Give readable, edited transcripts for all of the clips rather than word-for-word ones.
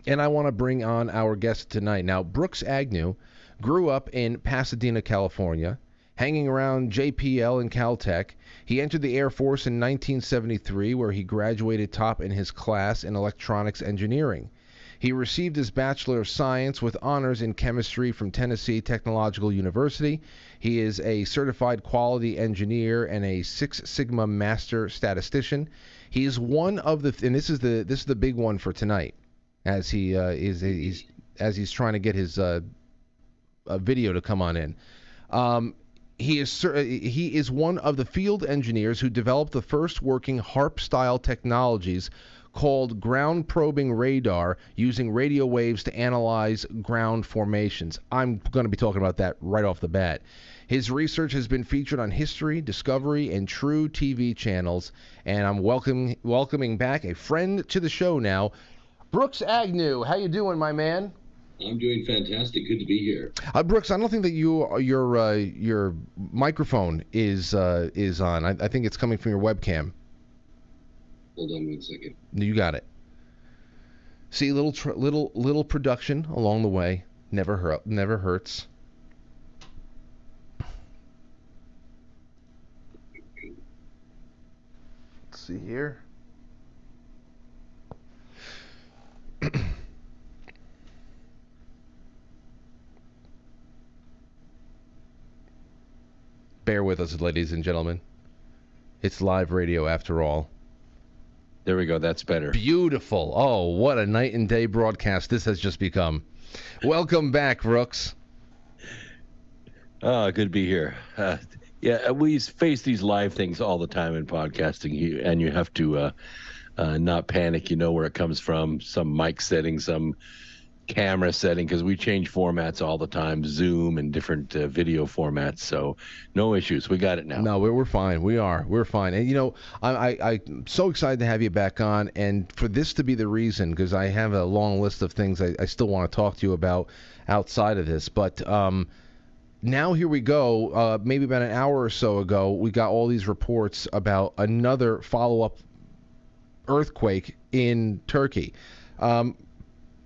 And I want to bring on our guest tonight. Now, Brooks Agnew grew up in Pasadena, California, hanging around JPL and Caltech. He entered the Air Force in 1973, where he graduated top in his class in electronics engineering. He received his Bachelor of Science with honors in chemistry from Tennessee Technological University. He is a certified quality engineer and a Six Sigma master statistician. He is one of the, and this is the big one for tonight, as he's trying to get his video to come on in. He is one of the field engineers who developed the first working HAARP-style technologies called ground probing radar, using radio waves to analyze ground formations. I'm going to be talking about that right off the bat. His research has been featured on History, Discovery, and True TV channels, and I'm welcoming back a friend to the show now, Brooks Agnew. How you doing, my man? I'm doing fantastic. Good to be here. Brooks, I don't think that your microphone is on. I think it's coming from your webcam. Hold on 1 second. You got it. See, little production along the way never hurts. Let's see here. Bear with us, ladies and gentlemen. It's live radio after all. There we go. That's better. Beautiful. Oh, what a night and day broadcast this has just become. Welcome back, Brooks. Good to be here. Yeah, we face these live things all the time in podcasting, and you have to not panic. You know where it comes from, some mic setting, some camera setting, because we change formats all the time, Zoom and different video formats, so no issues. We got it now. No, we're fine. We're fine. And, you know, I'm so excited to have you back on, and for this to be the reason, because I have a long list of things I still want to talk to you about outside of this, but now here we go. Maybe about an hour or so ago, we got all these reports about another follow-up earthquake in Turkey.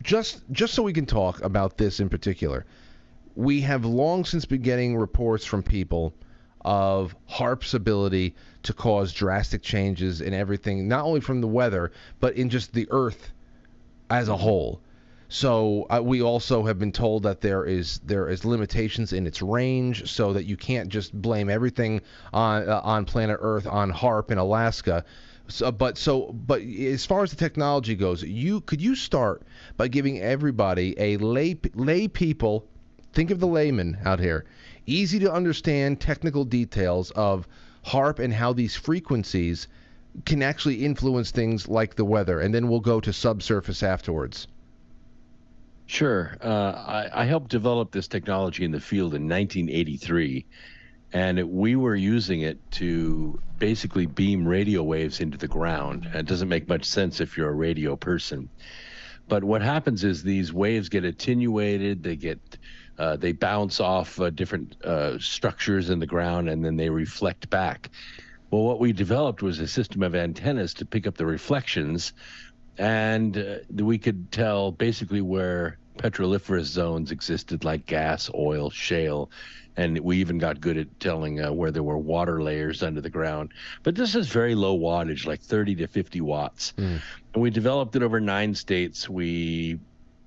Just so we can talk about this in particular, we have long since been getting reports from people of HAARP's ability to cause drastic changes in everything, not only from the weather, but in just the Earth as a whole. So we also have been told that there is limitations in its range, so that you can't just blame everything on planet Earth on HAARP in Alaska. But as far as the technology goes, could you start by giving everybody, lay people, think of the layman out here, easy to understand technical details of HAARP and how these frequencies can actually influence things like the weather, and then we'll go to subsurface afterwards. Sure. I helped develop this technology in the field in 1983. And we were using it to basically beam radio waves into the ground. It doesn't make much sense if you're a radio person. But what happens is these waves get attenuated, they bounce off different structures in the ground, and then they reflect back. Well, what we developed was a system of antennas to pick up the reflections, and we could tell basically where petroliferous zones existed, like gas, oil, shale. And we even got good at telling where there were water layers under the ground. But this is very low wattage, like 30 to 50 watts. And we developed it over 9 states. We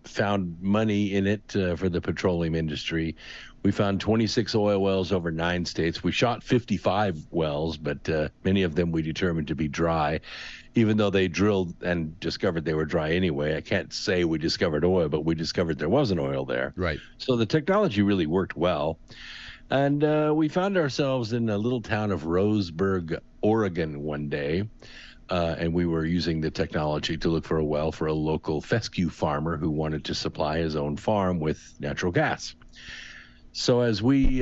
found money in it for the petroleum industry. We found 26 oil wells over 9 states. We shot 55 wells, but many of them we determined to be dry, even though they drilled and discovered they were dry anyway. I can't say we discovered oil, but we discovered there wasn't oil there. Right. So the technology really worked well. And we found ourselves in a little town of Roseburg, Oregon one day, and we were using the technology to look for a well for a local fescue farmer who wanted to supply his own farm with natural gas. So as we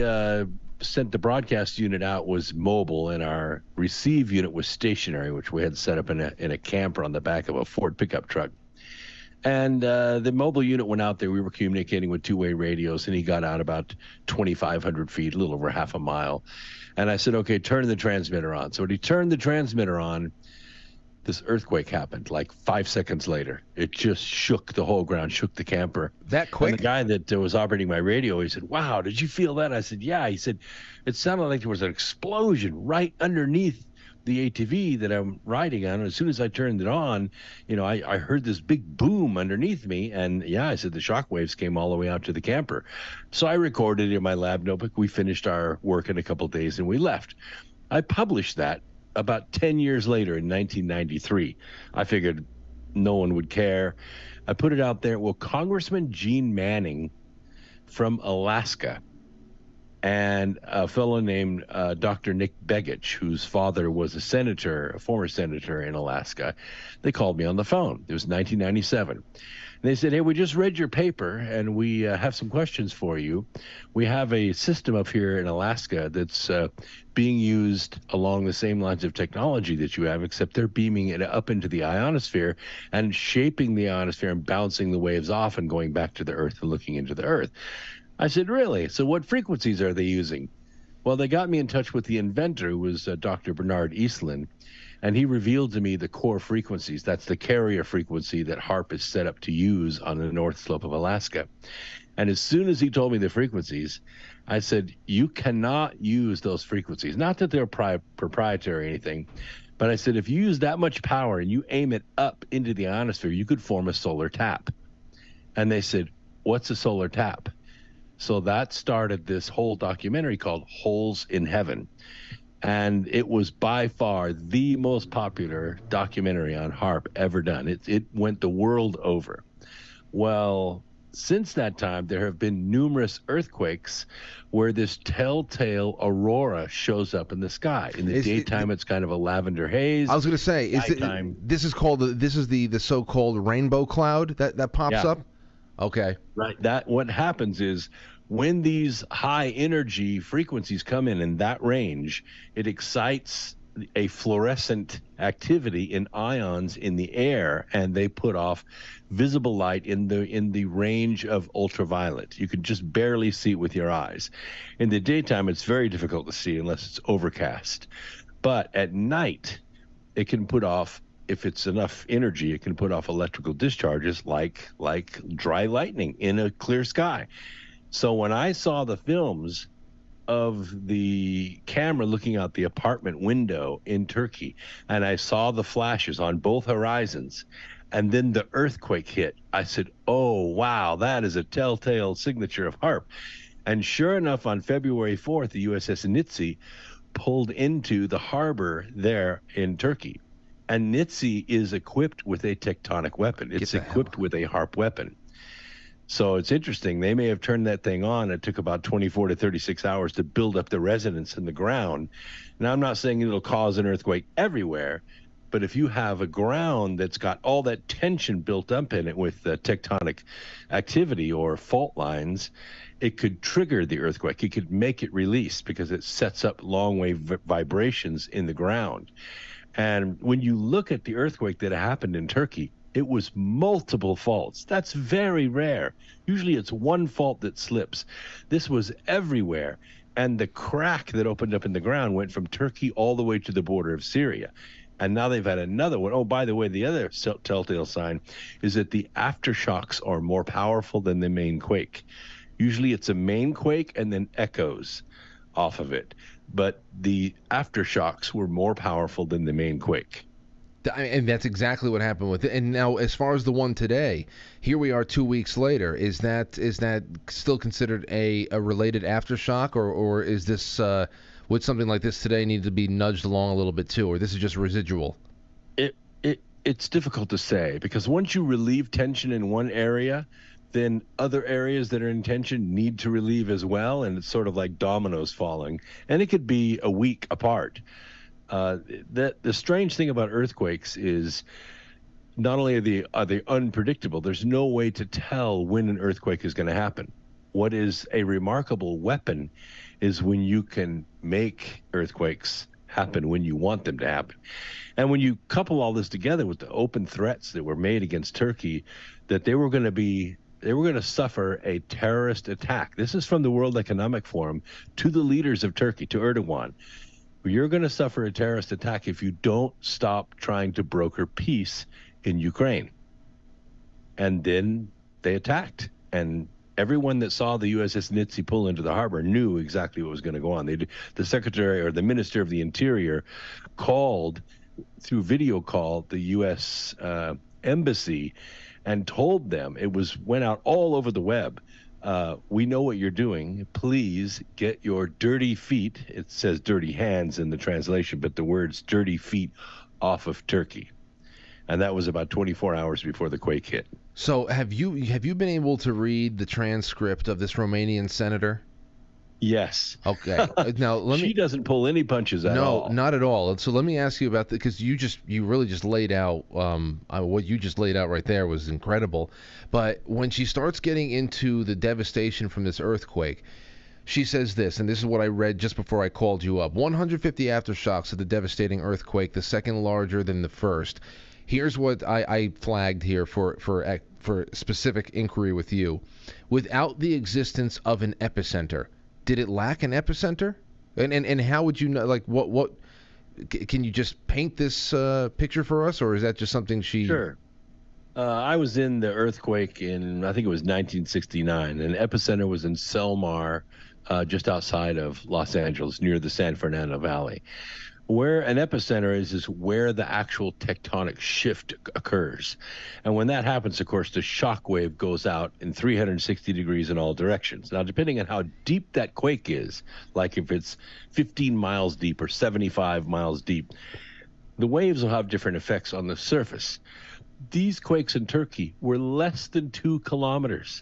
sent the broadcast unit out was mobile, and our receive unit was stationary, which we had set up in a camper on the back of a Ford pickup truck. And the mobile unit went out there. We were communicating with two-way radios, and he got out about 2,500 feet, a little over half a mile. And I said, okay, turn the transmitter on. So when he turned the transmitter on, this earthquake happened like 5 seconds later. It just shook the whole ground, shook the camper. That And the quick? guy that was operating my radio, he said, "Wow, did you feel that?" I said, "Yeah." He said, "It sounded like there was an explosion right underneath the ATV that I'm riding on. And as soon as I turned it on, I heard this big boom underneath me. And yeah," I said, "the shock waves came all the way out to the camper." So I recorded it in my lab notebook. We finished our work in a couple of days and we left. I published that about 10 years later in 1993. I figured no one would care. I put it out there. Well, Congressman Gene Manning from Alaska and a fellow named Dr. Nick Begich, whose father was a former senator in Alaska, they called me on the phone. It was 1997. And they said, "Hey, we just read your paper and we have some questions for you. We have a system up here in Alaska that's being used along the same lines of technology that you have, except they're beaming it up into the ionosphere and shaping the ionosphere and bouncing the waves off and going back to the Earth and looking into the Earth." I said, "Really? So what frequencies are they using?" Well, they got me in touch with the inventor, who was Dr. Bernard Eastlund, and he revealed to me the core frequencies. That's the carrier frequency that HAARP is set up to use on the north slope of Alaska. And as soon as he told me the frequencies, I said, "You cannot use those frequencies." Not that they're proprietary or anything, but I said, "If you use that much power and you aim it up into the ionosphere, you could form a solar tap." And they said, "What's a solar tap?" So that started this whole documentary called Holes in Heaven. And it was by far the most popular documentary on HAARP ever done. It went the world over. Well, since that time, there have been numerous earthquakes where this telltale aurora shows up in the sky. In the daytime, it's kind of a lavender haze. I was going to say, this is called the so-called rainbow cloud that pops up? Okay. Right. What happens is when these high energy frequencies come in that range, it excites a fluorescent activity in ions in the air, and they put off visible light in the range of ultraviolet. You can just barely see it with your eyes. In the daytime, it's very difficult to see unless it's overcast. But at night, it can put off, if it's enough energy, it can put off electrical discharges like dry lightning in a clear sky. So when I saw the films of the camera looking out the apartment window in Turkey, and I saw the flashes on both horizons, and then the earthquake hit, I said, "Oh, wow, that is a telltale signature of HAARP." And sure enough, on February 4th, the USS Nitze pulled into the harbor there in Turkey. And Nitze is equipped with a tectonic weapon. It's equipped with a HAARP weapon. So it's interesting. They may have turned that thing on. It took about 24 to 36 hours to build up the resonance in the ground. Now, I'm not saying it'll cause an earthquake everywhere, but if you have a ground that's got all that tension built up in it with tectonic activity or fault lines, it could trigger the earthquake. It could make it release because it sets up long-wave vibrations in the ground. And when you look at the earthquake that happened in Turkey, it was multiple faults. That's very rare. Usually it's one fault that slips. This was everywhere. And the crack that opened up in the ground went from Turkey all the way to the border of Syria. And now they've had another one. Oh, by the way, the other telltale sign is that the aftershocks are more powerful than the main quake. Usually it's a main quake and then echoes off of it. But the aftershocks were more powerful than the main quake. And that's exactly what happened with it. And now, as far as the one today, here we are 2 weeks later. Is that still considered a related aftershock, or is this would something like this today need to be nudged along a little bit too, or this is just residual? It's difficult to say, because once you relieve tension in one area, then other areas that are in tension need to relieve as well, and it's sort of like dominoes falling, and it could be a week apart. The strange thing about earthquakes is not only are they unpredictable, there's no way to tell when an earthquake is going to happen. What is a remarkable weapon is when you can make earthquakes happen when you want them to happen. And when you couple all this together with the open threats that were made against Turkey, that they were going to suffer a terrorist attack. This is from the World Economic Forum to the leaders of Turkey, to Erdogan. You're going to suffer a terrorist attack if you don't stop trying to broker peace in Ukraine. And then they attacked. And everyone that saw the USS Nitsy pull into the harbor knew exactly what was going to go on. The secretary or the minister of the interior called through video call the U.S. Embassy and told them, went out all over the web. We know what you're doing. Please get your dirty feet. It says dirty hands in the translation, but the words dirty feet off of Turkey. And that was about 24 hours before the quake hit. So have you been able to read the transcript of this Romanian senator? Yes. Okay. Now She doesn't pull any punches at all. No, not at all. So let me ask you about that, because you really just laid out what you just laid out right there was incredible. But when she starts getting into the devastation from this earthquake, she says this, and this is what I read just before I called you up: 150 aftershocks of the devastating earthquake, the second larger than the first. Here's what I flagged here for specific inquiry with you. Without the existence of an epicenter, did it lack an epicenter? And how would you know? Like, what can you just paint this picture for us, or is that just something she? Sure. I was in the earthquake in, I think it was 1969. An epicenter was in Selmar, just outside of Los Angeles, near the San Fernando Valley. Where an epicenter is where the actual tectonic shift occurs. And when that happens, of course, the shock wave goes out in 360 degrees in all directions. Now, depending on how deep that quake is, like if it's 15 miles deep or 75 miles deep, the waves will have different effects on the surface. These quakes in Turkey were less than 2 kilometers.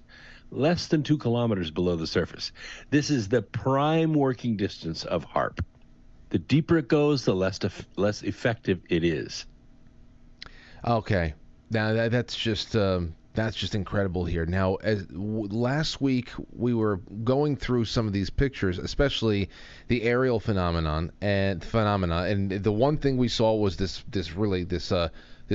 Less than 2 kilometers below the surface. This is the prime working distance of HAARP. The deeper it goes, the less effective it is. Okay, now that's just incredible here. Now, last week we were going through some of these pictures, especially the aerial phenomena, and the one thing we saw was this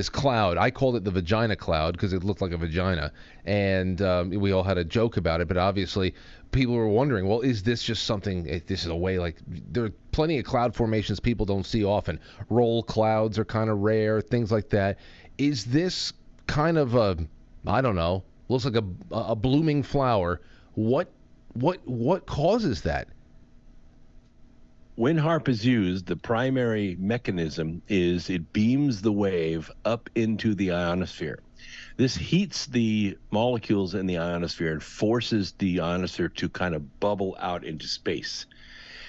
cloud. I called it the vagina cloud because it looked like a vagina, and we all had a joke about it. But obviously, people were wondering, well, is this just something? This is a way, like, there are plenty of cloud formations people don't see often. Roll clouds are kind of rare, things like that. Is this kind of I don't know, looks like a blooming flower? What causes that? When HAARP is used, the primary mechanism is it beams the wave up into the ionosphere. This heats the molecules in the ionosphere and forces the ionosphere to kind of bubble out into space.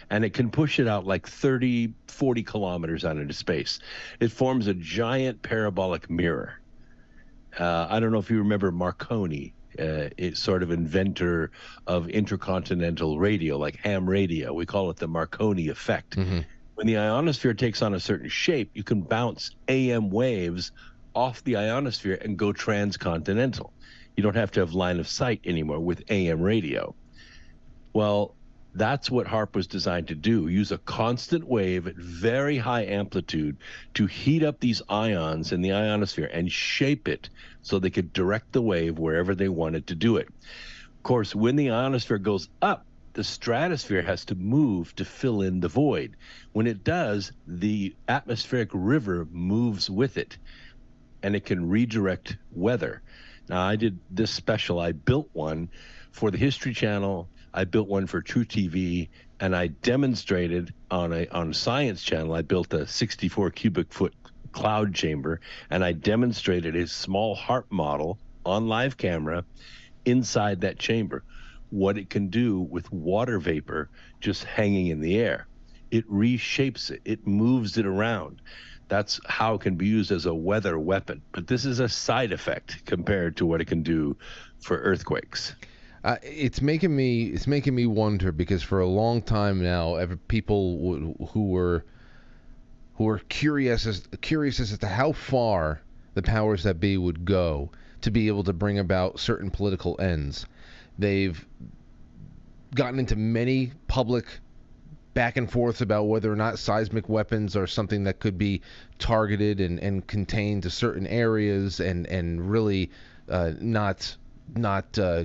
And it can push it out like 30, 40 kilometers out into space. It forms a giant parabolic mirror. I don't know if you remember Marconi, it's sort of inventor of intercontinental radio, like ham radio. We call it the Marconi effect. Mm-hmm. When the ionosphere takes on a certain shape, you can bounce AM waves off the ionosphere and go transcontinental. You don't have to have line of sight anymore with AM radio. Well, that's what HAARP was designed to do: use a constant wave at very high amplitude to heat up these ions in the ionosphere and shape it so they could direct the wave wherever they wanted to do it. Of course, when the ionosphere goes up, the stratosphere has to move to fill in the void. When it does, the atmospheric river moves with it, and it can redirect weather. Now, I did this special. I built one for the History Channel. I built one for True TV, and I demonstrated on Science Channel. I built a 64 cubic foot cloud chamber, and I demonstrated a small HAARP model on live camera inside that chamber, what it can do with water vapor just hanging in the air. It reshapes it. It moves it around. That's how it can be used as a weather weapon. But this is a side effect compared to what it can do for earthquakes. It's making me wonder, because for a long time now, people who were curious as to how far the powers that be would go to be able to bring about certain political ends. They've gotten into many public back and forths about whether or not seismic weapons are something that could be targeted and contained to certain areas and really not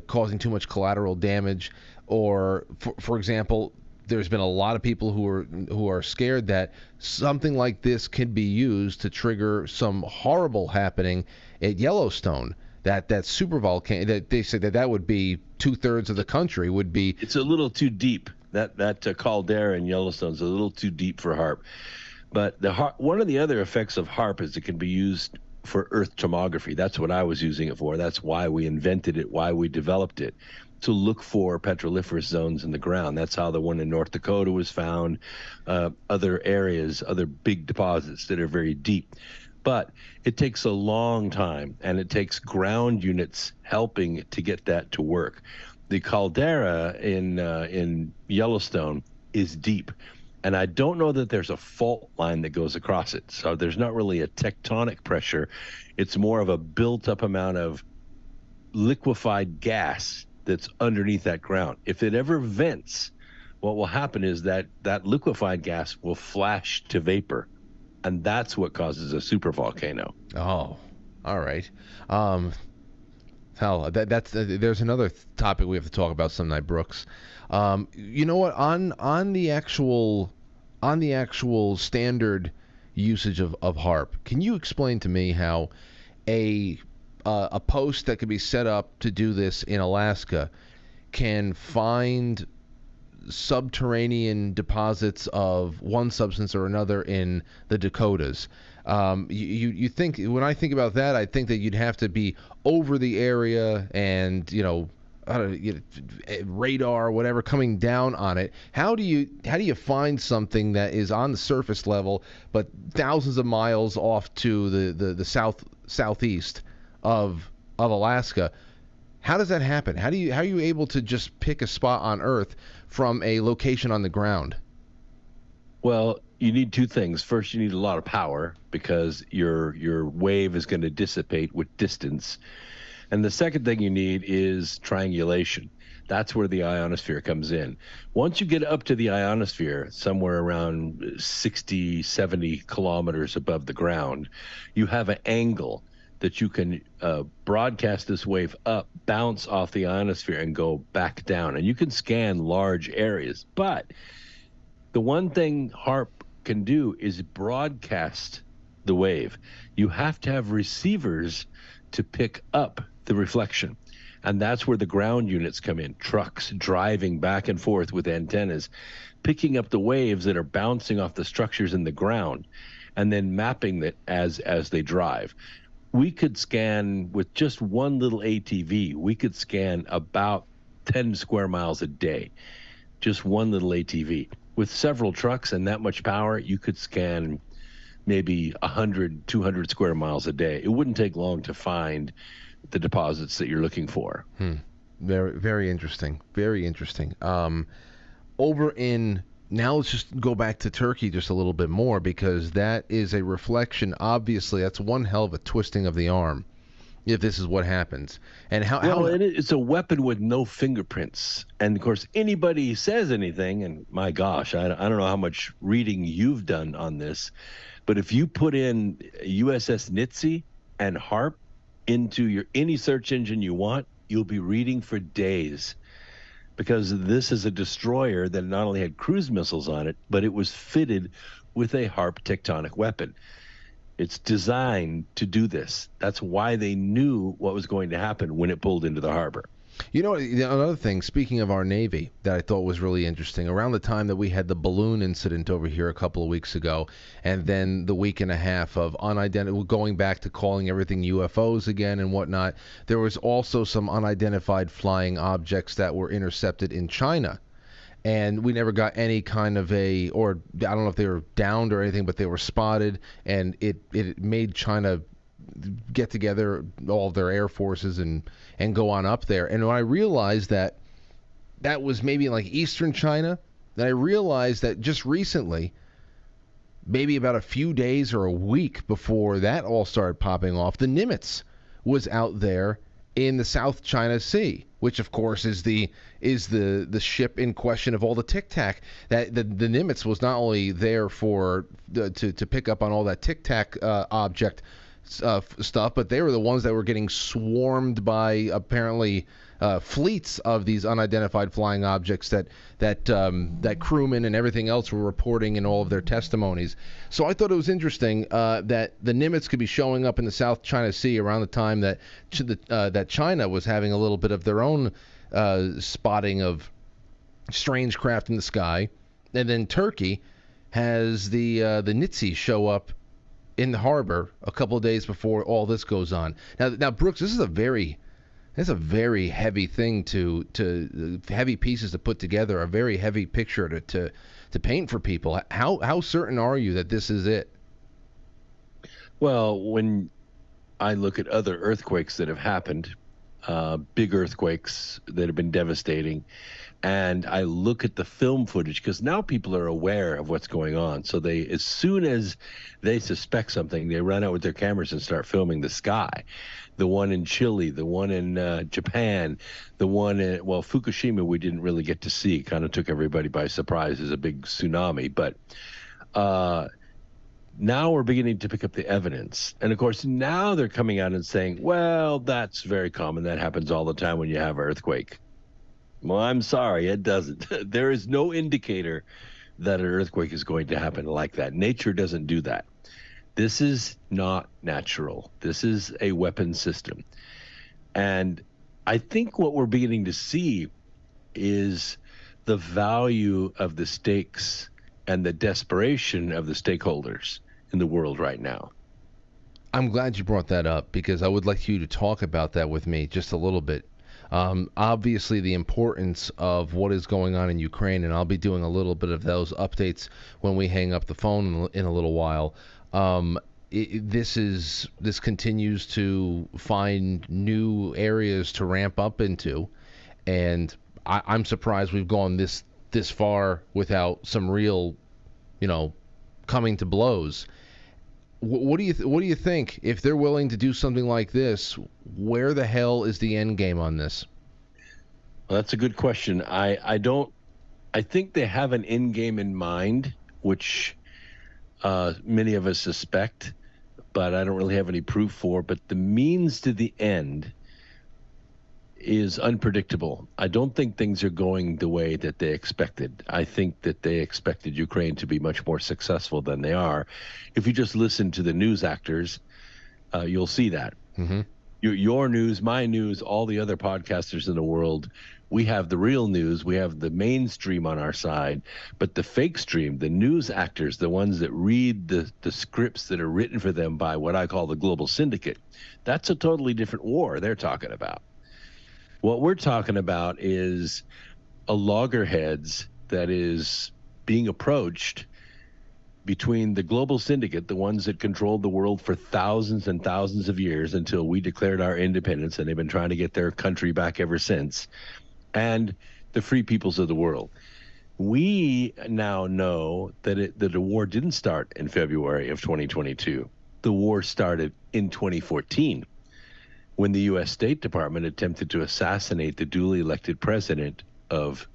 causing too much collateral damage. Or, for example, there's been a lot of people who are scared that something like this could be used to trigger some horrible happening at Yellowstone. That super volcano, that they said that would be 2/3 of the country would be. It's a little too deep. That caldera in Yellowstone is a little too deep for HAARP. But one of the other effects of HAARP is it can be used for Earth tomography. That's what I was using it for. That's why we invented it, why we developed it, to look for petroliferous zones in the ground. That's how the one in North Dakota was found, other areas, other big deposits that are very deep. But it takes a long time, and it takes ground units helping to get that to work. The caldera in Yellowstone is deep, and I don't know that there's a fault line that goes across it. So there's not really a tectonic pressure. It's more of a built-up amount of liquefied gas that's underneath that ground. If it ever vents, what will happen is that liquefied gas will flash to vapor, and that's what causes a supervolcano. Oh, all right. Hell, there's another topic we have to talk about some night, Brooks. You know what? On the actual standard usage of HAARP, can you explain to me how a post that could be set up to do this in Alaska can find subterranean deposits of one substance or another in the Dakotas? You think, when I think about that, I think that you'd have to be over the area and, I don't know, radar or whatever coming down on it. How do you find something that is on the surface level but thousands of miles off to the southeast of Alaska? How does that happen? How are you able to just pick a spot on Earth from a location on the ground? Well, you need two things. First, you need a lot of power because your wave is going to dissipate with distance. And the second thing you need is triangulation. That's where the ionosphere comes in. Once you get up to the ionosphere, somewhere around 60, 70 kilometers above the ground, you have an angle that you can broadcast this wave up, bounce off the ionosphere, and go back down. And you can scan large areas. But the one thing HAARP can do is broadcast the wave. You have to have receivers to pick up the reflection. And that's where the ground units come in, trucks driving back and forth with antennas, picking up the waves that are bouncing off the structures in the ground, and then mapping that as they drive. We could scan with just one little ATV. We could scan about 10 square miles a day, just one little ATV. With several trucks and that much power, you could scan maybe 100, 200 square miles a day. It wouldn't take long to find the deposits that you're looking for. Very, very interesting. Very interesting. Now let's just go back to Turkey just a little bit more, because that is a reflection. Obviously, that's one hell of a twisting of the arm if this is what happens. And it's a weapon with no fingerprints. And of course, anybody says anything, and my gosh, I don't know how much reading you've done on this, but if you put in USS Nitsy and HAARP into any search engine you want, you'll be reading for days. Because this is a destroyer that not only had cruise missiles on it, but it was fitted with a HAARP tectonic weapon. It's designed to do this. That's why they knew what was going to happen when it pulled into the harbor. You know, another thing, speaking of our Navy, that I thought was really interesting, around the time that we had the balloon incident over here a couple of weeks ago, and then the week and a half of going back to calling everything UFOs again and whatnot, there was also some unidentified flying objects that were intercepted in China. And we never got any kind of or I don't know if they were downed or anything, but they were spotted, and it made China get together all of their air forces and go on up there. And when I realized that was maybe in like eastern China, then I realized that just recently, maybe about a few days or a week before that all started popping off, the Nimitz was out there in the South China Sea, which of course is the ship in question of all the Tic Tac. That the Nimitz was not only there to pick up on all that Tic Tac object stuff, but they were the ones that were getting swarmed by apparently fleets of these unidentified flying objects that crewmen and everything else were reporting in all of their testimonies. So I thought it was interesting that the Nimitz could be showing up in the South China Sea around the time that China was having a little bit of their own spotting of strange craft in the sky, and then Turkey has the Nitsi show up in the harbor a couple of days before all this goes on. Now, Brooks, this is a very heavy thing to heavy pieces to put together, a very heavy picture to paint for people. How certain are you that this is it? Well, when I look at other earthquakes that have happened, big earthquakes that have been devastating, and I look at the film footage, because now people are aware of what's going on. So as soon as they suspect something, they run out with their cameras and start filming the sky. The one in Chile, the one in Japan, the one in, well, Fukushima we didn't really get to see. Kind of took everybody by surprise as a big tsunami. But now we're beginning to pick up the evidence. And of course, now they're coming out and saying, well, that's very common. That happens all the time when you have an earthquake. Well, I'm sorry, it doesn't. There is no indicator that an earthquake is going to happen like that. Nature doesn't do that. This is not natural. This is a weapon system. And I think what we're beginning to see is the value of the stakes and the desperation of the stakeholders in the world right now. I'm glad you brought that up, because I would like you to talk about that with me just a little bit. Obviously, the importance of what is going on in Ukraine, and I'll be doing a little bit of those updates when we hang up the phone in a little while. This continues to find new areas to ramp up into, and I'm surprised we've gone this far without some real, coming to blows. What do you think? If they're willing to do something like this, where the hell is the end game on this? Well, that's a good question. I think they have an end game in mind, which many of us suspect, but I don't really have any proof for. But the means to the end is unpredictable. I don't think things are going the way that they expected. I think that they expected Ukraine to be much more successful than they are. If you just listen to the news actors, you'll see that. Mm-hmm. Your news, my news, all the other podcasters in the world, we have the real news. We have the mainstream on our side, but the fake stream, the news actors, the ones that read the scripts that are written for them by what I call the global syndicate, that's a totally different war they're talking about. What we're talking about is a loggerheads that is being approached between the global syndicate, the ones that controlled the world for thousands and thousands of years until we declared our independence, and they've been trying to get their country back ever since, and the free peoples of the world. We now know that the war didn't start in February of 2022. The war started in 2014. When the U.S. State Department attempted to assassinate the duly elected president of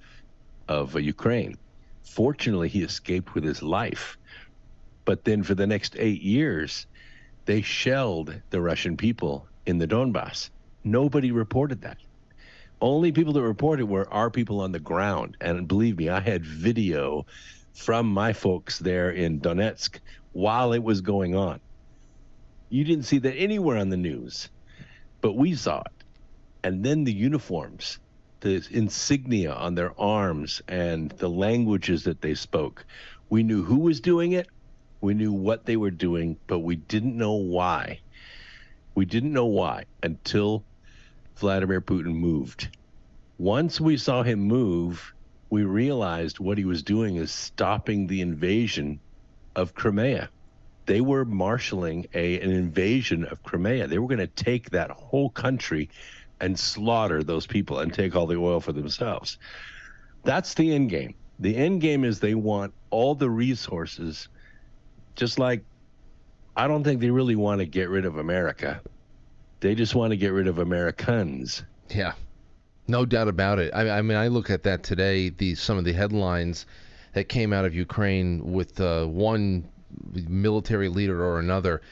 Ukraine. Fortunately, he escaped with his life. But then for the next 8 years, they shelled the Russian people in the Donbass. Nobody reported that. Only people that reported were our people on the ground. And believe me, I had video from my folks there in Donetsk while it was going on. You didn't see that anywhere on the news. But we saw it. And then the uniforms, the insignia on their arms, and the languages that they spoke. We knew who was doing it. We knew what they were doing, but we didn't know why. We didn't know why until Vladimir Putin moved. Once we saw him move, we realized what he was doing is stopping the invasion of Crimea. They were marshaling an invasion of Crimea. They were going to take that whole country and slaughter those people and take all the oil for themselves. That's the end game. The end game is they want all the resources, just like I don't think they really want to get rid of America. They just want to get rid of Americans. Yeah, no doubt about it. I mean, I look at that today, some of the headlines that came out of Ukraine with one military leader or another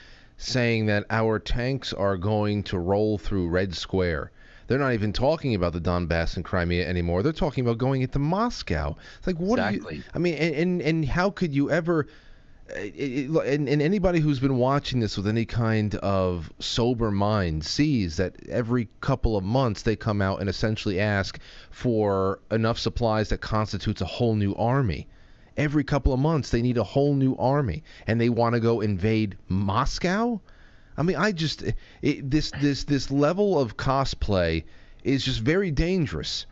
saying that our tanks are going to roll through Red Square. They're not even talking about the Donbass and Crimea anymore. They're talking about going into Moscow. It's like, what do you? Exactly. I mean, and how could you ever? And anybody who's been watching this with any kind of sober mind sees that every couple of months they come out and essentially ask for enough supplies that constitutes a whole new army. Every couple of months they need a whole new army, and they want to go invade Moscow. I mean, this level of cosplay is just very dangerous.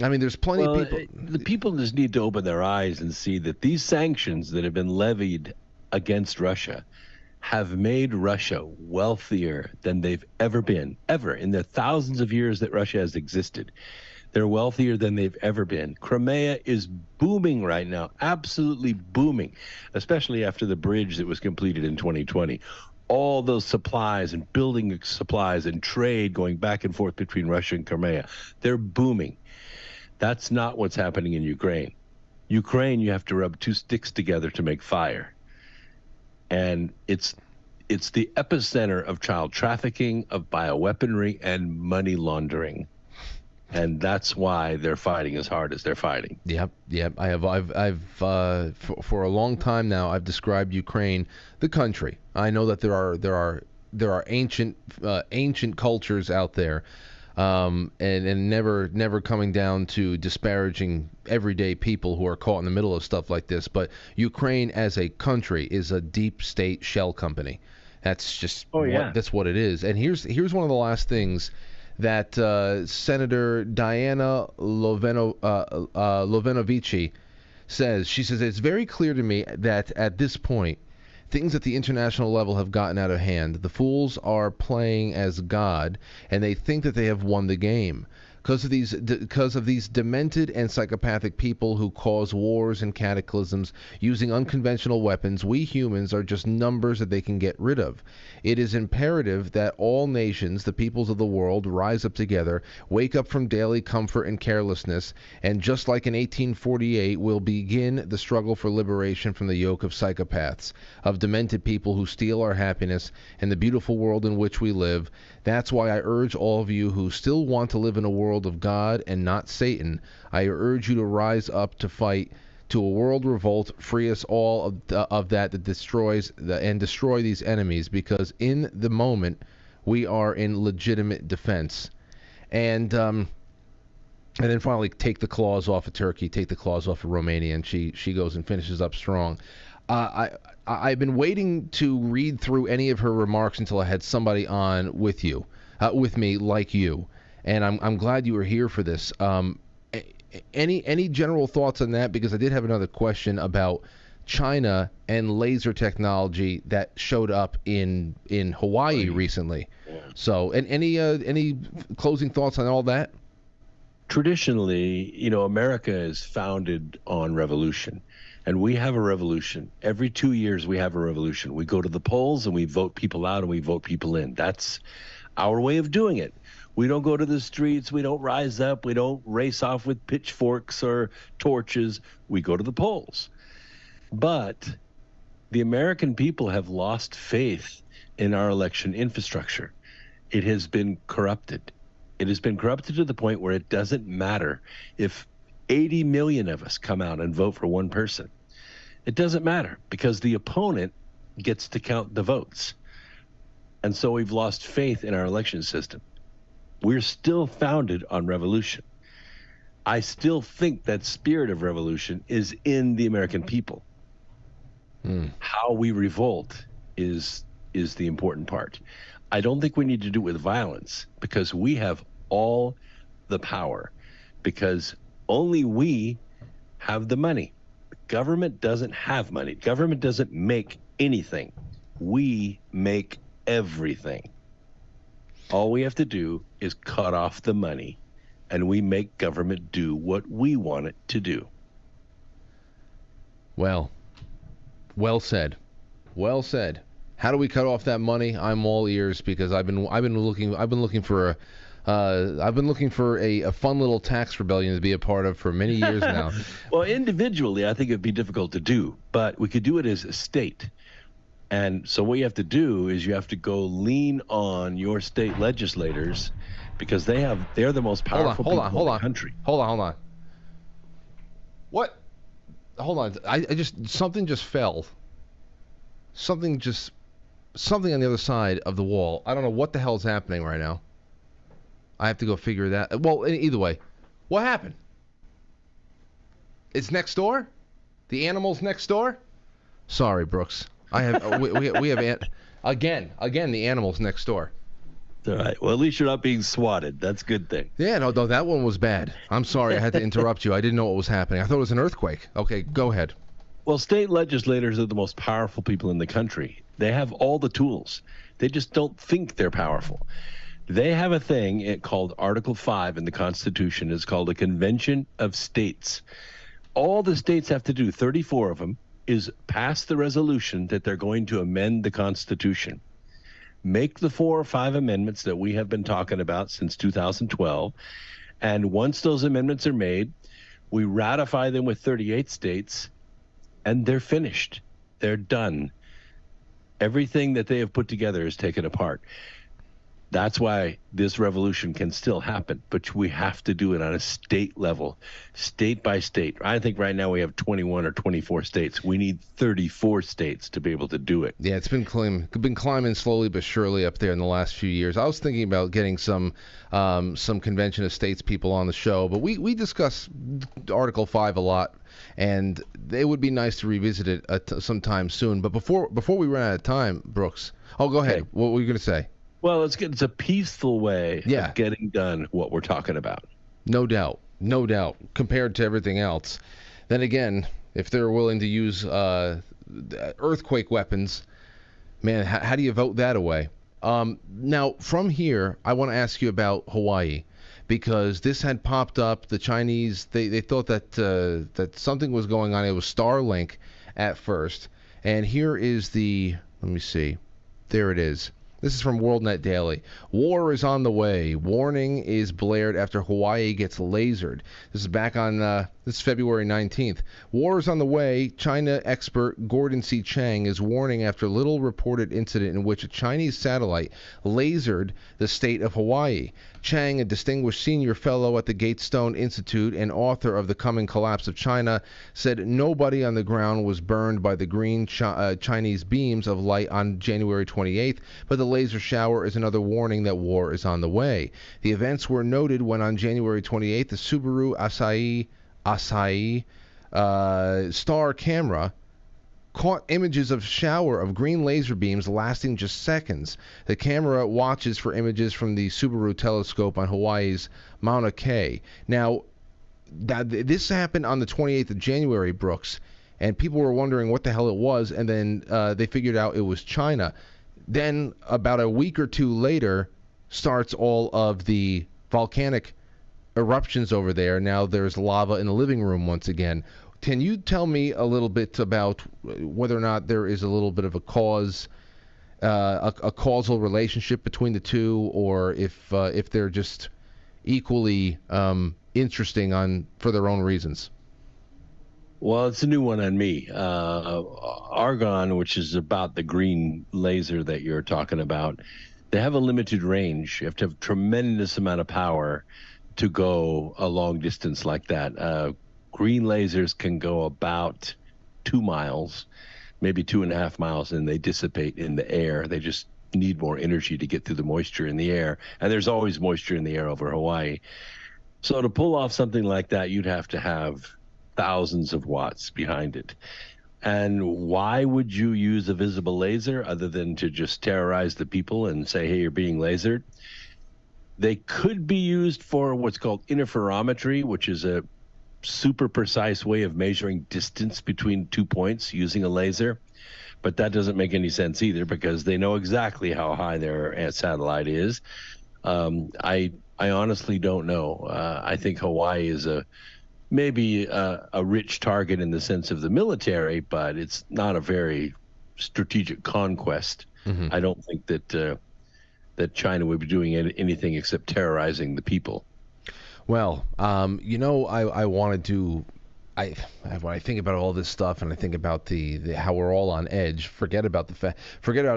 I mean, there's plenty of people. The people just need to open their eyes and see that these sanctions that have been levied against Russia have made Russia wealthier than they've ever been, ever in the thousands of years that Russia has existed. They're wealthier than they've ever been. Crimea is booming right now, absolutely booming, especially after the bridge that was completed in 2020. All those supplies and building supplies and trade going back and forth between Russia and Crimea, they're booming. That's not what's happening in Ukraine. Ukraine, you have to rub two sticks together to make fire. And it's the epicenter of child trafficking, of bioweaponry, and money laundering. And that's why they're fighting as hard as they're fighting. Yep. I've for a long time now, I've described Ukraine, the country. I know that there are ancient cultures out there, and never coming down to disparaging everyday people who are caught in the middle of stuff like this. But Ukraine as a country is a deep state shell company. That's just that's what it is. And here's one of the last things that Senator Diana Lovenovici says. She says, it's very clear to me that at this point, things at the international level have gotten out of hand. The fools are playing as God, and they think that they have won the game. Because of these demented and psychopathic people who cause wars and cataclysms using unconventional weapons, we humans are just numbers that they can get rid of. It is imperative that all nations, the peoples of the world, rise up together, wake up from daily comfort and carelessness, and just like in 1848, will begin the struggle for liberation from the yoke of psychopaths, of demented people who steal our happiness and the beautiful world in which we live. That's why I urge all of you who still want to live in a world of God and not Satan, I urge you to rise up to fight to a world revolt, free us all of that destroys and destroy these enemies, because in the moment we are in legitimate defense. And then finally, take the claws off of Turkey, take the claws off of Romania, and she goes and finishes up strong. I've been waiting to read through any of her remarks until I had somebody on with me like you, and I'm glad you were here for this. Any general thoughts on that? Because I did have another question about China and laser technology that showed up in Hawaii recently. Yeah. So, and any closing thoughts on all that? Traditionally, America is founded on revolution. And we have a revolution. Every 2 years, we have a revolution. We go to the polls and we vote people out and we vote people in. That's our way of doing it. We don't go to the streets. We don't rise up. We don't race off with pitchforks or torches. We go to the polls. But the American people have lost faith in our election infrastructure. It has been corrupted. It has been corrupted to the point where it doesn't matter if 80 million of us come out and vote for one person. It doesn't matter, because the opponent gets to count the votes. And so we've lost faith in our election system. We're still founded on revolution. I still think that spirit of revolution is in the American people. How we revolt is the important part. I don't think we need to do it with violence, because we have all the power, because only we have the money. Government doesn't have money. Government doesn't make anything. We make everything. All we have to do is cut off the money, and we make government do what we want it to do. Well said. Well said. How do we cut off that money? I'm all ears, because I've been looking for a fun little tax rebellion to be a part of for many years now. Well, individually, I think it'd be difficult to do, but we could do it as a state. And so what you have to do is you have to go lean on your state legislators because they're the most Hold on, powerful hold on, people in hold the on, country. hold on, hold on. What? Hold on. I just something just fell. Something just something on the other side of the wall. I don't know what the hell's happening right now. I have to go figure that. Well, either way, what happened? It's next door. The animal's next door. Sorry, Brooks. I have we have again the animals next door. All right. Well, at least you're not being swatted. That's a good thing. Yeah, no, that one was bad. I'm sorry, I had to interrupt you. I didn't know what was happening. I thought it was an earthquake. Okay, go ahead. Well, state legislators are the most powerful people in the country. They have all the tools. They just don't think they're powerful. They have a thing called Article 5 in the Constitution. It's called a Convention of States. All the states have to do, 34 of them, is pass the resolution that they're going to amend the Constitution. Make the 4 or 5 amendments that we have been talking about since 2012. And once those amendments are made, we ratify them with 38 states, and they're finished. They're done. Everything that they have put together is taken apart. That's why this revolution can still happen, but we have to do it on a state level, state by state. I think right now we have 21 or 24 states. We need 34 states to be able to do it. Yeah, it's been climbing slowly but surely up there in the last few years. I was thinking about getting some convention of states people on the show, but we discuss Article 5 a lot, and it would be nice to revisit it sometime soon. But before we run out of time, Brooks, go ahead. Okay. What were you going to say? Well, it's a peaceful way Yeah. of getting done what we're talking about. No doubt, compared to everything else. Then again, if they're willing to use earthquake weapons, man, how do you vote that away? Now, from here, I want to ask you about Hawaii, because this had popped up. The Chinese, they thought that something was going on. It was Starlink at first. And here is let me see. There it is. This is from WorldNet Daily. War is on the way. Warning is blared after Hawaii gets lasered. This is back on this is February 19th. War is on the way. China expert Gordon C. Chang is warning after little reported incident in which a Chinese satellite lasered the state of Hawaii. Chang, a distinguished senior fellow at the Gatestone Institute and author of The Coming Collapse of China, said nobody on the ground was burned by the green Chinese beams of light on January 28th, but the laser shower is another warning that war is on the way. The events were noted when on January 28th, the Subaru Asahi Star camera caught images of shower of green laser beams lasting just seconds. The camera watches for images from the Subaru telescope on Hawaii's Mauna Kea. Now, this happened on the 28th of January, Brooks, and people were wondering what the hell it was, and then they figured out it was China. Then, about a week or two later, starts all of the volcanic eruptions over there. Now there's lava in the living room once again. Can you tell me a little bit about whether or not there is a little bit of a causal relationship between the two, or if they're just equally interesting for their own reasons? Well, it's a new one on me. Argon, which is about the green laser that you're talking about, they have a limited range. You have to have tremendous amount of power to go a long distance like that. Green lasers can go about 2 miles, maybe 2.5 miles, and they dissipate in the air. They just need more energy to get through the moisture in the air. And there's always moisture in the air over Hawaii. So to pull off something like that, you'd have to have thousands of watts behind it. And why would you use a visible laser other than to just terrorize the people and say, hey, you're being lasered? They could be used for what's called interferometry, which is a super precise way of measuring distance between 2 points using a laser. But that doesn't make any sense either, because they know exactly how high their satellite is. I honestly don't know. I think Hawaii is maybe a rich target in the sense of the military, but it's not a very strategic conquest. Mm-hmm. I don't think that China would be doing anything except terrorizing the people. Well, I wanted to I when I think about all this stuff and I think about the how we're all on edge, forget about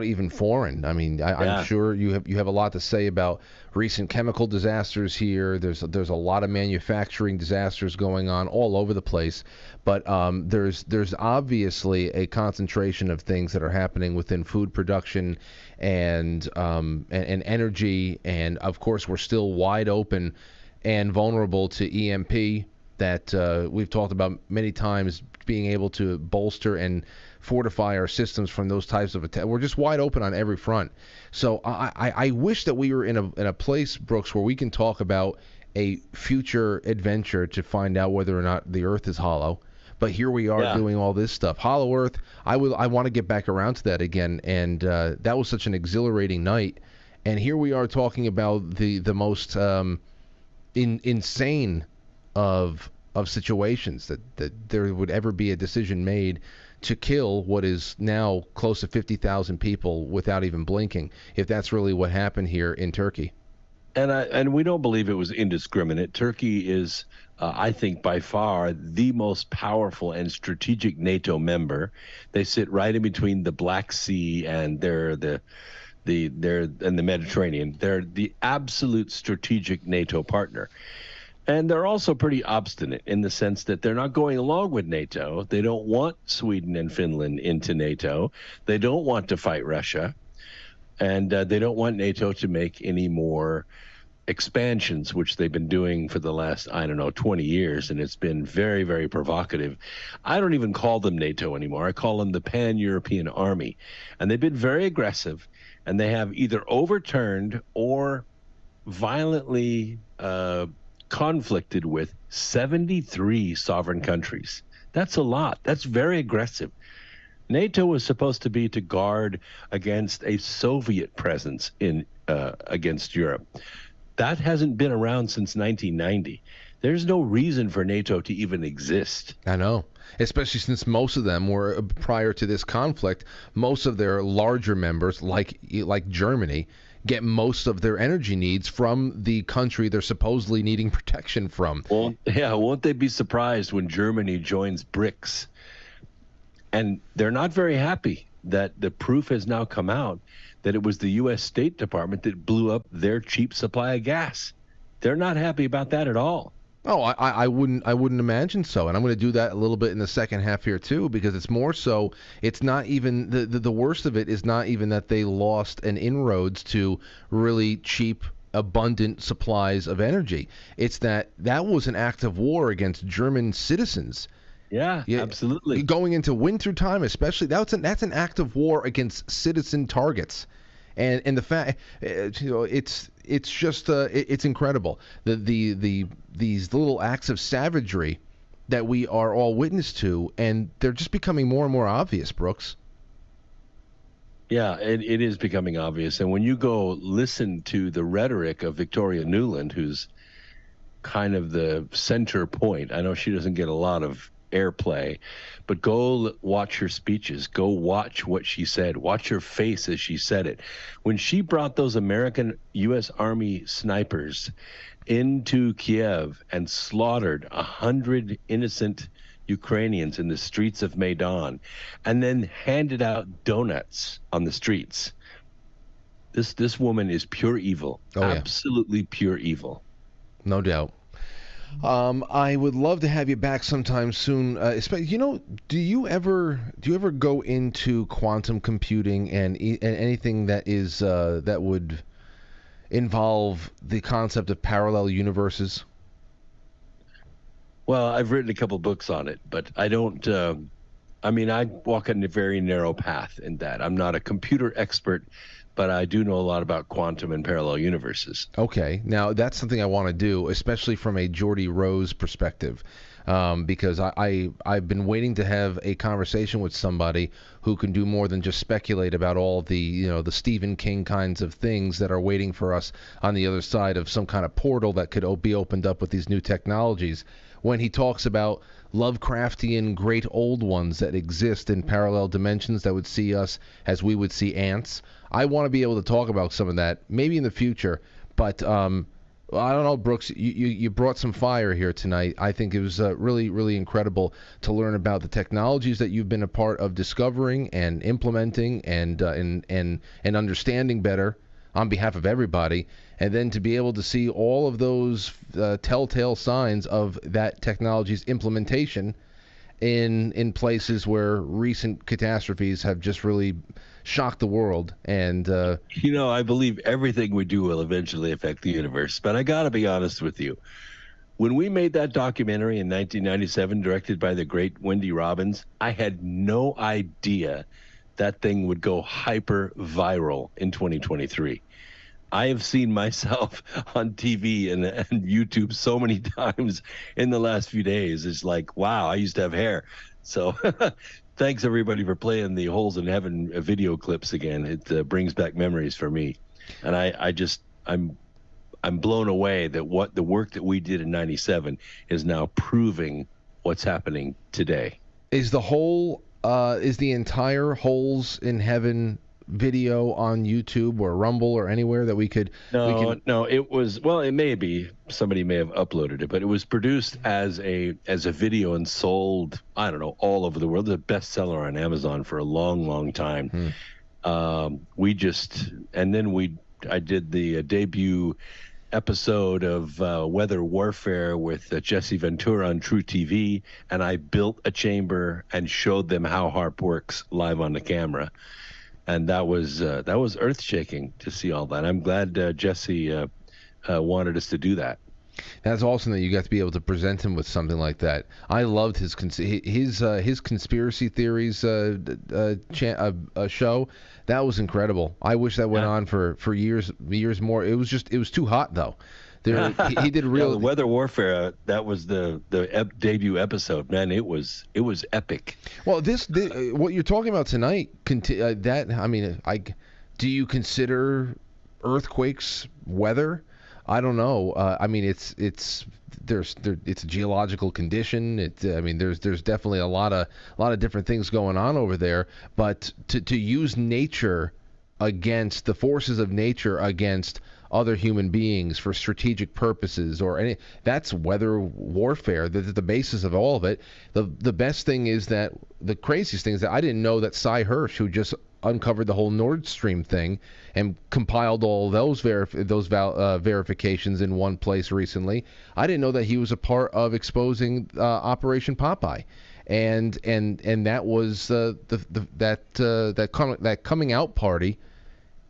even foreign. I mean, I'm Yeah. sure you have a lot to say about recent chemical disasters here. There's a lot of manufacturing disasters going on all over the place, but there's obviously a concentration of things that are happening within food production and energy, and of course we're still wide open and vulnerable to EMP that we've talked about many times, being able to bolster and fortify our systems from those types of attacks. We're just wide open on every front. So I wish that we were in a place, Brooks, where we can talk about a future adventure to find out whether or not the Earth is hollow. But here we are Yeah. doing all this stuff. Hollow Earth, I want to get back around to that again. And that was such an exhilarating night. And here we are talking about the most insane of situations that there would ever be a decision made to kill what is now close to 50,000 people without even blinking, if that's really what happened here in Turkey. And we don't believe it was indiscriminate. Turkey is, I think, by far the most powerful and strategic NATO member. They sit right in between the Black Sea and they're in the Mediterranean. They're the absolute strategic NATO partner. And they're also pretty obstinate in the sense that they're not going along with NATO. They don't want Sweden and Finland into NATO. They don't want to fight Russia. And they don't want NATO to make any more expansions, which they've been doing for the last, I don't know, 20 years. And it's been very, very provocative. I don't even call them NATO anymore. I call them the Pan-European Army. And they've been very aggressive. And they have either overturned or violently conflicted with 73 sovereign countries. That's a lot. That's very aggressive. NATO was supposed to be to guard against a Soviet presence in against Europe. That hasn't been around since 1990. There's no reason for NATO to even exist. I know, especially since most of them were prior to this conflict. Most of their larger members, like Germany, get most of their energy needs from the country they're supposedly needing protection from. Well, yeah, won't they be surprised when Germany joins BRICS? And they're not very happy that the proof has now come out that it was the U.S. State Department that blew up their cheap supply of gas. They're not happy about that at all. Oh, I wouldn't imagine so, and I'm going to do that a little bit in the second half here too, because it's more so. It's not even the worst of it is not even that they lost an inroads to really cheap, abundant supplies of energy. It's that was an act of war against German citizens. Yeah, Yeah, absolutely. going into winter time, especially, that's an act of war against citizen targets, and the fact, it's just it's incredible these little acts of savagery that we are all witness to, and they're just becoming more and more obvious, Brooks. Yeah, it is becoming obvious. And when you go listen to the rhetoric of Victoria Nuland, who's kind of the center point, I know she doesn't get a lot of airplay, but go watch her speeches. Go watch what she said. Watch her face as she said it. When she brought those American U.S. Army snipers into Kiev and slaughtered 100 innocent Ukrainians in the streets of Maidan, and then handed out donuts on the streets. This woman is pure evil. Oh, yeah. Absolutely pure evil. No doubt. I would love to have you back sometime soon. Do you ever go into quantum computing and anything that is that would involve the concept of parallel universes? Well, I've written a couple books on it, but I don't. I mean, I walk on a very narrow path in that. I'm not a computer expert, but I do know a lot about quantum and parallel universes. Okay, now that's something I want to do, especially from a Geordie Rose perspective, because I've been waiting to have a conversation with somebody who can do more than just speculate about all the Stephen King kinds of things that are waiting for us on the other side of some kind of portal that could be opened up with these new technologies. When he talks about Lovecraftian great old ones that exist in parallel dimensions that would see us as we would see ants. I want to be able to talk about some of that, maybe in the future, but Well, I don't know, Brooks. You brought some fire here tonight. I think it was really, really incredible to learn about the technologies that you've been a part of discovering and implementing and understanding better on behalf of everybody, and then to be able to see all of those telltale signs of that technology's implementation in places where recent catastrophes have just really shocked the world. And I believe everything we do will eventually affect the universe. But I got to be honest with you. When we made that documentary in 1997, directed by the great Wendy Robbins, I had no idea that thing would go hyper viral in 2023. I have seen myself on TV and YouTube so many times in the last few days. It's like, wow, I used to have hair. So thanks everybody for playing the Holes in Heaven video clips again. It brings back memories for me. And I'm blown away that what the work that we did in 97 is now proving what's happening today. is the entire Holes in Heaven video on YouTube or Rumble or anywhere that we could? No, it was, well, it may be, somebody may have uploaded it, but it was produced as a video and sold, I don't know, all over the world. The bestseller on Amazon for a long, long time. I did the debut episode of Weather Warfare with Jesse Ventura on True TV, and I built a chamber and showed them how HAARP works live on the camera. And that was earth-shaking to see all that. I'm glad Jesse wanted us to do that. That's awesome that you got to be able to present him with something like that. I loved his conspiracy theories show. That was incredible. I wish that went on for years more. It was too hot though. He did real the Weather Warfare. That was the debut episode. Man, it was epic. Well, what you're talking about tonight. Do you consider earthquakes weather? I don't know. It's a geological condition. There's definitely a lot of different things going on over there. But to use nature against the forces of nature against other human beings for strategic purposes that's weather warfare. The basis of all of it. The best thing is that the craziest thing is that I didn't know that Cy Hirsch, who just uncovered the whole Nord Stream thing and compiled all those verifications in one place recently. I didn't know that he was a part of exposing Operation Popeye, and that was that coming out party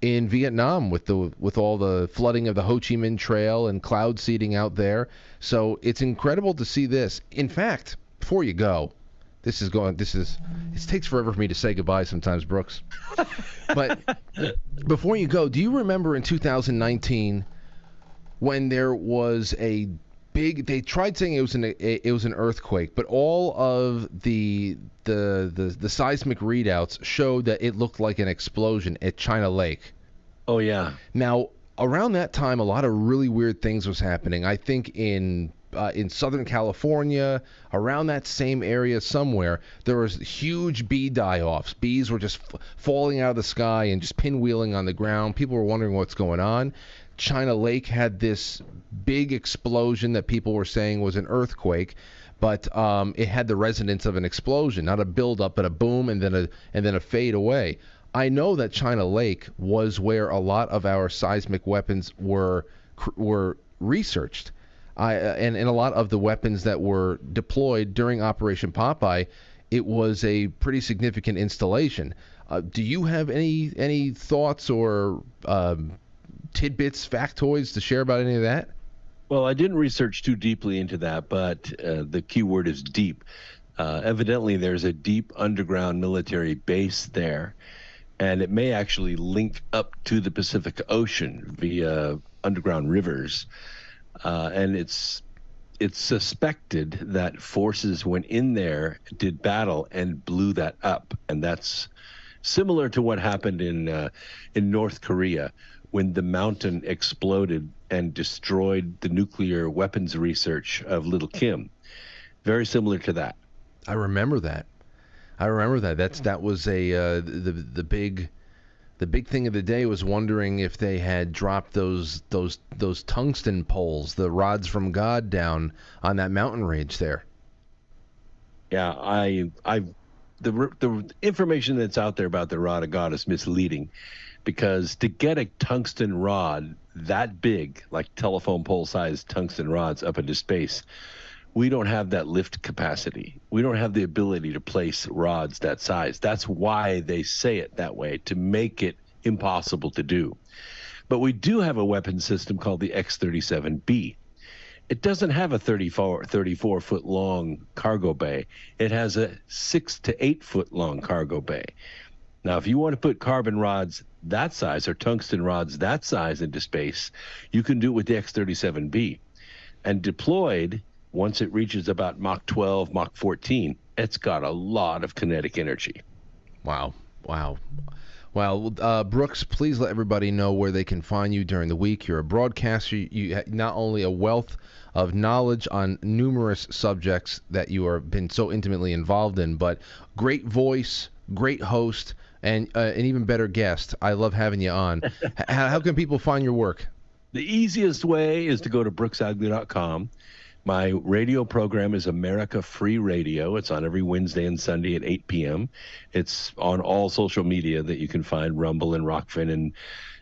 in Vietnam with all the flooding of the Ho Chi Minh Trail and cloud seeding out there. So it's incredible to see this. In fact, before you go. It takes forever for me to say goodbye sometimes, Brooks. But before you go, do you remember in 2019 when there was they tried saying it was an earthquake, but all of the seismic readouts showed that it looked like an explosion at China Lake. Oh yeah. Now, around that time, a lot of really weird things was happening. I think in Southern California, around that same area somewhere, there was huge bee die-offs. Bees were just falling out of the sky and just pinwheeling on the ground. People were wondering what's going on. China Lake had this big explosion that people were saying was an earthquake, but it had the resonance of an explosion, not a build-up, but a boom and then a fade away. I know that China Lake was where a lot of our seismic weapons were researched. And a lot of the weapons that were deployed during Operation Popeye, it was a pretty significant installation. Do you have any thoughts or tidbits, factoids to share about any of that? Well, I didn't research too deeply into that, but the key word is deep. Evidently, there's a deep underground military base there, and it may actually link up to the Pacific Ocean via underground rivers. And it's suspected that forces went in there, did battle, and blew that up. And that's similar to what happened in North Korea when the mountain exploded and destroyed the nuclear weapons research of Little Kim. Very similar to that. I remember that. That was the big The big thing of the day was wondering if they had dropped those tungsten poles, the rods from God, down on that mountain range there. Yeah, the information that's out there about the rod of God is misleading, because to get a tungsten rod that big, like telephone pole sized tungsten rods, up into space, we don't have that lift capacity. We don't have the ability to place rods that size. That's why they say it that way, to make it impossible to do. But we do have a weapon system called the X-37B. It doesn't have a 34 foot long cargo bay. It has a 6 to 8 foot long cargo bay. Now, if you want to put carbon rods that size or tungsten rods that size into space, you can do it with the X-37B. And deployed, once it reaches about Mach 12, Mach 14, it's got a lot of kinetic energy. Wow. Well, Brooks, please let everybody know where they can find you during the week. You're a broadcaster. You have not only a wealth of knowledge on numerous subjects that you have been so intimately involved in, but great voice, great host, and an even better guest. I love having you on. How can people find your work? The easiest way is to go to brooksagnew.com. My radio program is America Free Radio. It's on every Wednesday and Sunday at 8 p.m. It's on all social media that you can find, Rumble and Rockfin and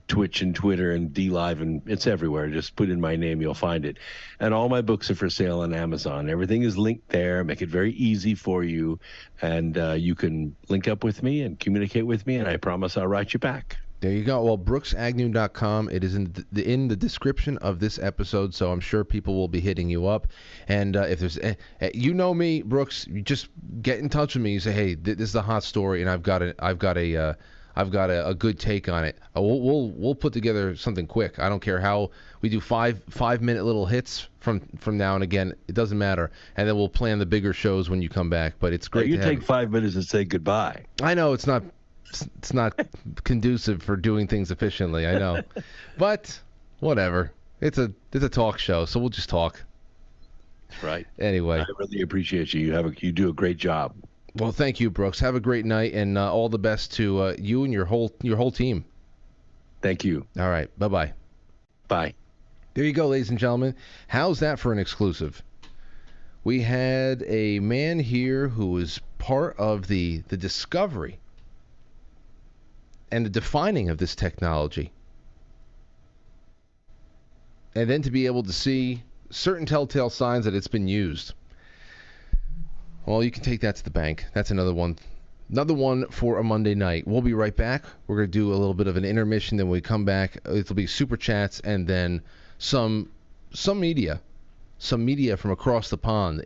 Twitch and Twitter and DLive, and it's everywhere. Just put in my name, you'll find it. And all my books are for sale on Amazon. Everything is linked there. Make it very easy for you, and you can link up with me and communicate with me, and I promise I'll write you back. There you go. Well, brooksagnew.com. It is in the description of this episode, so I'm sure people will be hitting you up. And if there's, you know me, Brooks, you just get in touch with me. You say, hey, this is a hot story, and I've got a good take on it. We'll put together something quick. I don't care how we do 5-minute little hits from now and again. It doesn't matter. And then we'll plan the bigger shows when you come back. But it's great. You take 5 minutes and say goodbye. I know it's not conducive for doing things efficiently. I know, but whatever. It's a talk show, so we'll just talk. That's right. Anyway, I really appreciate you. You do a great job. Well, thank you, Brooks. Have a great night, and all the best to you and your whole team. Thank you. All right. Bye-bye. Bye. There you go, ladies and gentlemen. How's that for an exclusive? We had a man here who was part of the discovery and the defining of this technology. And then to be able to see certain telltale signs that it's been used. Well, you can take that to the bank. That's another one. Another one for a Monday night. We'll be right back. We're going to do a little bit of an intermission. Then when we come back, it'll be super chats and then some media from across the pond.